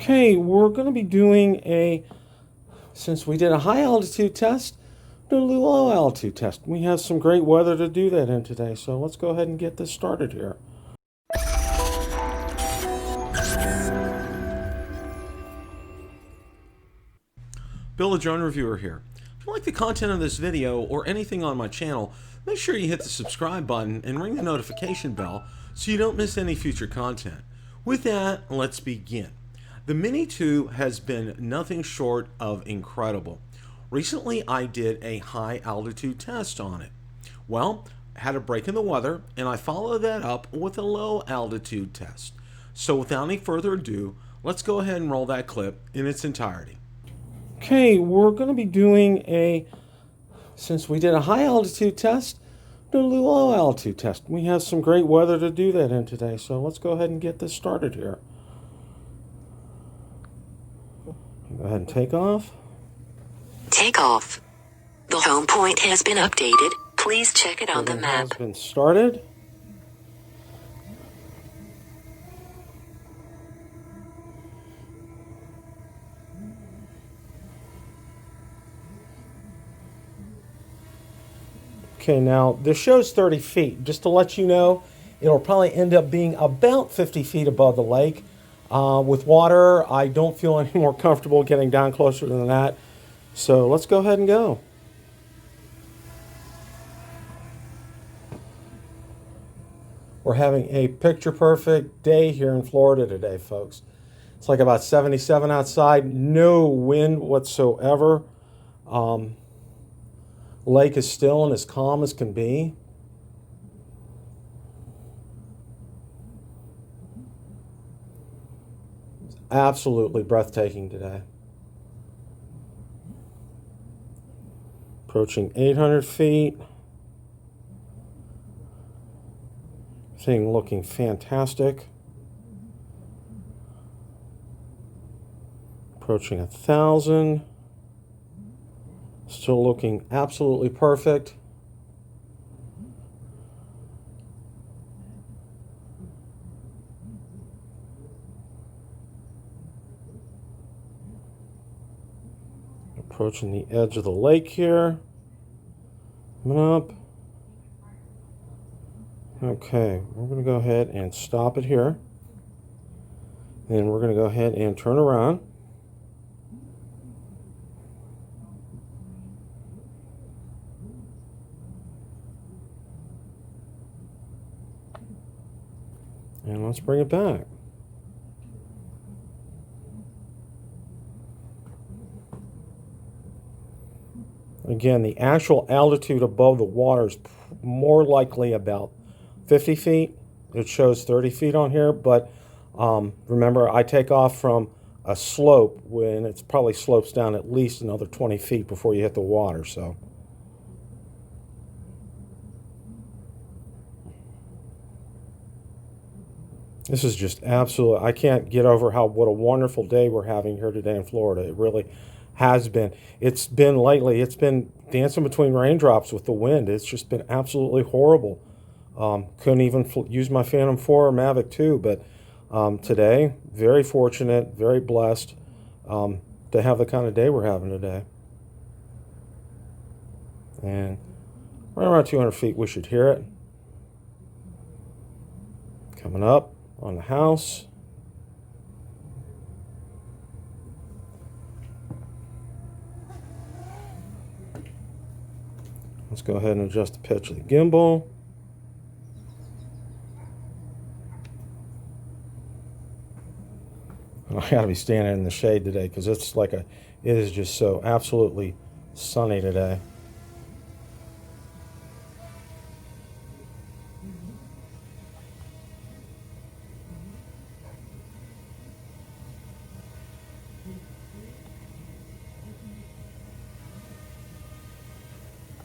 Okay, we're going to be doing since we did a high altitude test, do a low altitude test. We have some great weather to do that in today, so let's go ahead and get this started here. Bill, the Drone Reviewer here. If you like the content of this video or anything on my channel, make sure you hit the subscribe button and ring the notification bell so you don't miss any future content. With that, let's begin. The Mini 2 has been nothing short of incredible. Recently, I did a high altitude test on it. Well, had a break in the weather, and I followed that up with a low altitude test. So without any further ado, let's go ahead and roll that clip in its entirety. Okay, we're going to be doing since we did a high altitude test, do a low altitude test. We have some great weather to do that in today, so let's go ahead and get this started here. Go ahead and take off. Takeoff. The home point has been updated. Please check it on the map. Has been started. Okay, now this shows 30 feet. Just to let you know, it'll probably end up being about 50 feet above the lake. With water, I don't feel any more comfortable getting down closer than that. So let's go ahead and go. We're having a picture-perfect day here in Florida today, folks. It's like about 77 outside, no wind whatsoever. Lake is still and as calm as can be. It's absolutely breathtaking today. Approaching 800 feet. Thing looking fantastic. Approaching 1,000. Still looking absolutely perfect. Approaching the edge of the lake here. Coming up. Okay, we're going to go ahead and stop it here. Then we're going to go ahead and turn around. And let's bring it back. Again, the actual altitude above the water is more likely about 50 feet. It shows 30 feet on here, but remember, I take off from a slope when it probably slopes down at least another 20 feet before you hit the water. So this is just absolute. I can't get over what a wonderful day we're having here today in Florida. It really has been. It's been lately. It's been dancing between raindrops with the wind. It's just been absolutely horrible. Couldn't even use my Phantom 4 or Mavic 2, but today, very fortunate, very blessed to have the kind of day we're having today. And right around 200 feet, we should hear it. Coming up on the house. Let's go ahead and adjust the pitch of the gimbal. I gotta be standing in the shade today because it is just so absolutely sunny today.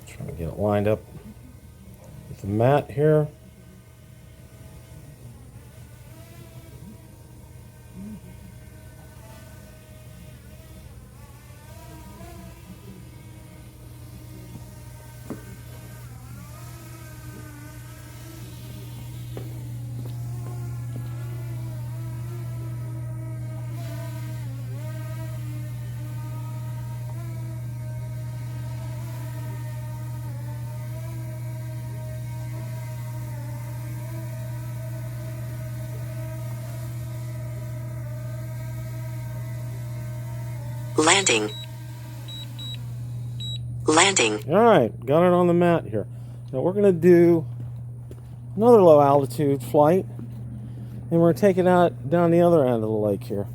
Trying to get it lined up with the mat here. Landing. Landing. All right, got it on the mat here. Now we're going to do another low altitude flight, and we're going to take it out down the other end of the lake here.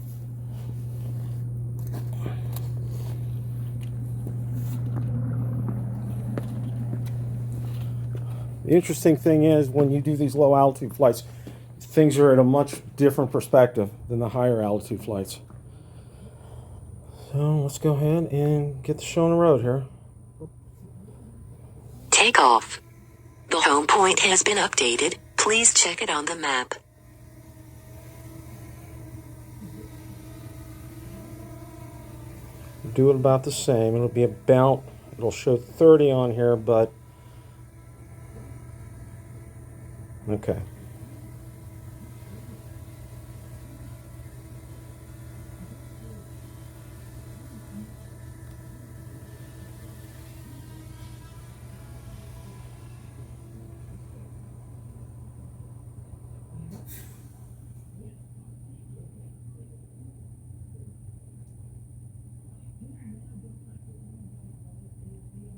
The interesting thing is when you do these low altitude flights, things are at a much different perspective than the higher altitude flights. So let's go ahead and get the show on the road here. Takeoff. The home point has been updated. Please check it on the map. Do it about the same. It'll show 30 on here, but okay.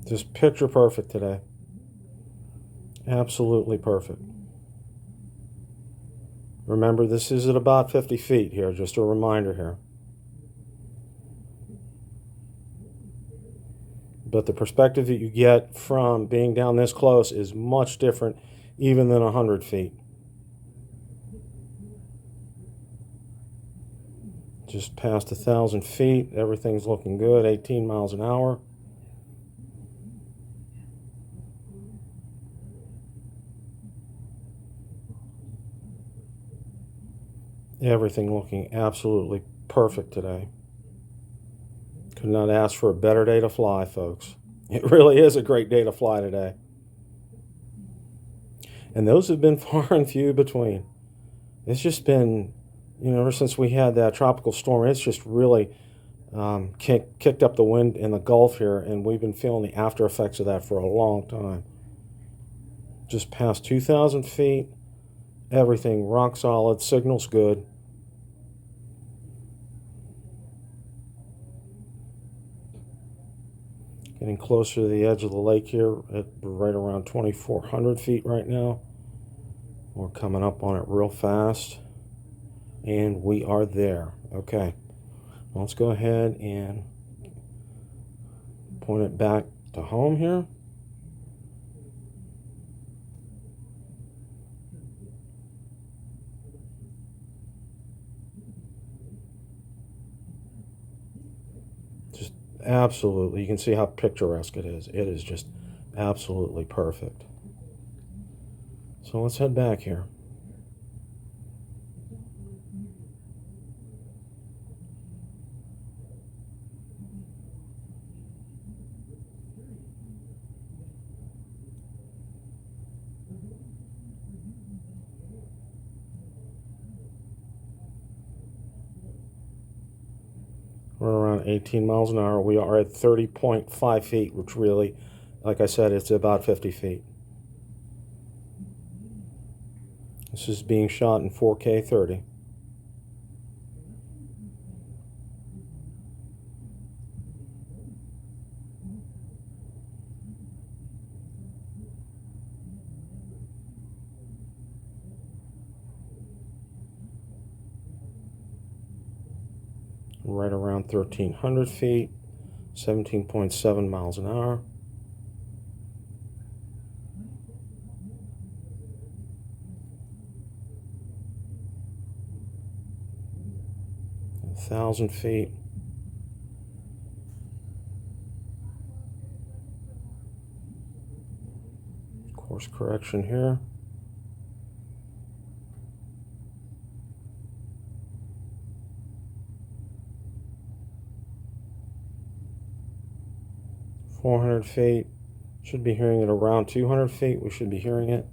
Just picture perfect today. Absolutely perfect. Remember, this is at about 50 feet here, just a reminder here. But the perspective that you get from being down this close is much different even than 100 feet. Just past 1,000 feet, everything's looking good, 18 miles an hour. Everything looking absolutely perfect today. Could not ask for a better day to fly, folks. It really is a great day to fly today. And those have been far and few between. It's just been, ever since we had that tropical storm, it's just really kicked up the wind in the Gulf here, and we've been feeling the after effects of that for a long time. Just past 2,000 feet, everything rock solid, signal's good. Getting closer to the edge of the lake here at right around 2,400 feet right now. We're coming up on it real fast. And we are there. Okay. Let's go ahead and point it back to home here. Absolutely. You can see how picturesque it is. It is just absolutely perfect. So let's head back here. We're around 18 miles an hour. We are at 30.5 feet, which really, like I said, it's about 50 feet. This is being shot in 4K 30. Right around 1,300 feet, 17.7 miles an hour. A 1,000 feet. Course correction here. .400 feet. Should be hearing it around 200 feet. We should be hearing it.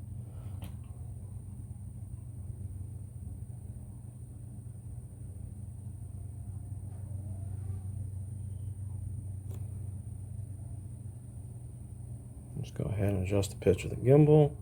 Let's go ahead and adjust the pitch of the gimbal.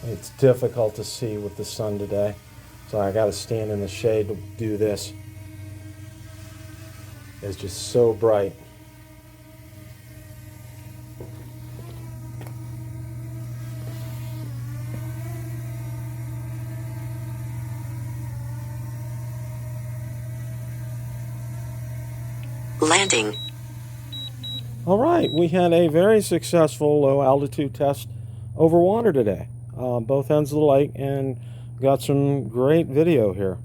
It's difficult to see with the sun today, so I got to stand in the shade to do this. It's just so bright. Landing. All right, we had a very successful low altitude test over water today, both ends of the lake, and got some great video here.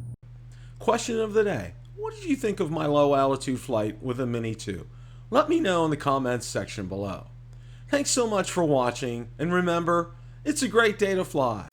Question of the day: what did you think of my low altitude flight with a Mini 2? Let me know in the comments section below. Thanks so much for watching, and remember, it's a great day to fly.